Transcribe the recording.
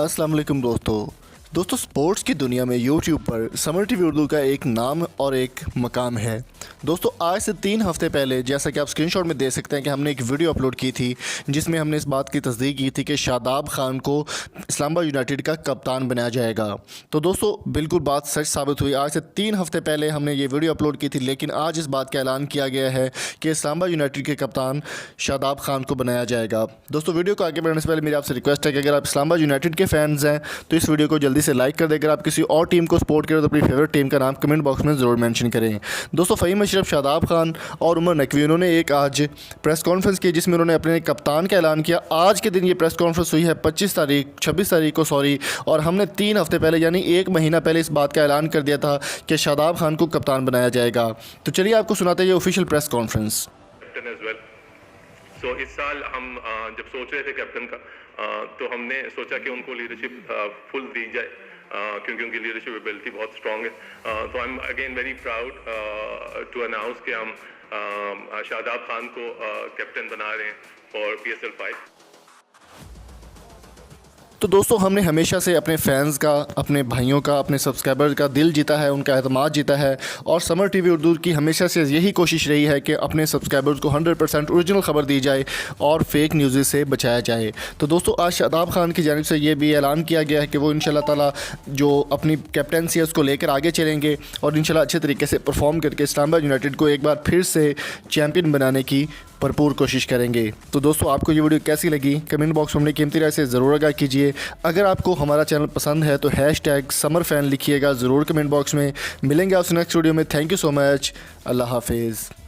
अस्सलाम वालेकुम दोस्तों स्पोर्ट्स की दुनिया में यूट्यूब पर समर टीवी उर्दू का एक नाम और एक मकाम है। दोस्तों आज से 3 हफ्ते पहले जैसा कि आप स्क्रीनशॉट में देख सकते हैं कि हमने एक वीडियो अपलोड की थी जिसमें हमने इस बात की तस्दीक की थी कि शादाब खान को इस्लामाबाद यूनाइटेड का कप्तान बनाया जाएगा। तो दोस्तों बिल्कुल बात सच साबित हुई। आज से 3 हफ्ते पहले हमने ये वीडियो अपलोड की थी, लेकिन आज इस बात का ऐलान किया गया है कि इस्लामाबाद यूनाइटेड के कप्तान शादाब खान को बनाया जाएगा। दोस्तों वीडियो को आगे बढ़ने से पहले मेरी आपसे रिक्वेस्ट है कि अगर आप इस्लामाबाद यूनाइटेड के फैंस हैं तो इस वीडियो को जल्दी से लाइक कर दें। अगर आप किसी और टीम को सपोर्ट करें तो अपनी फेवरेट टीम का नाम कमेंट बॉक्स में ज़रूर मेंशन करें। दोस्तों फ़हीम अशरफ, शादाब खान और उमर नकवी उन्होंने एक आज प्रेस कॉन्फ्रेंस की जिसमें उन्होंने अपने कप्तान का ऐलान किया। आज के दिन ये प्रेस कॉन्फ्रेंस हुई है 26 तारीख को और हमने 3 हफ्ते पहले यानी 1 महीना पहले इस बात का ऐलान कर दिया था कि शादाब खान को कप्तान बनाया जाएगा। तो चलिए आपको सुनाते हैं ये ऑफिशियल प्रेस कॉन्फ्रेंस। इस साल हम जब सोच रहे थे कैप्टन का तो हमने सोचा कि उनको लीडरशिप फुल दी जाए क्योंकि उनकी लीडरशिप एबिलिटी बहुत स्ट्रॉन्ग है। तो I am again very proud to announce कि हम शादाब खान को कैप्टन बना रहे हैं फॉर PSL 5। तो दोस्तों हमने हमेशा से अपने फैंस का, अपने भाइयों का, अपने सब्सक्राइबर का दिल जीता है, उनका एतमाद जीता है और समर टीवी उर्दू की हमेशा से यही कोशिश रही है कि अपने सब्सक्राइबर्स को 100% ओरिजिनल ख़बर दी जाए और फेक न्यूज़ से बचाया जाए। तो दोस्तों आज शादाब खान की जानिब से ये भी ऐलान किया गया है कि वो इंशाल्लाह ताला जो अपनी कैप्टनसी है उसको लेकर आगे चलेंगे और इंशाल्लाह अच्छे तरीके से परफॉर्म करके इस्लामाबाद यूनाइटेड को एक बार फिर से चैम्पियन बनाने की भरपूर कोशिश करेंगे। तो दोस्तों आपको ये वीडियो कैसी लगी कमेंट बॉक्स में अपनी कीमती राय से ज़रूर आगाह कीजिए। अगर आपको हमारा चैनल पसंद है तो #समरफैन लिखिएगा ज़रूर कमेंट बॉक्स में। मिलेंगे आपसे नेक्स्ट वीडियो में। Thank you so much. अल्लाह हाफिज़।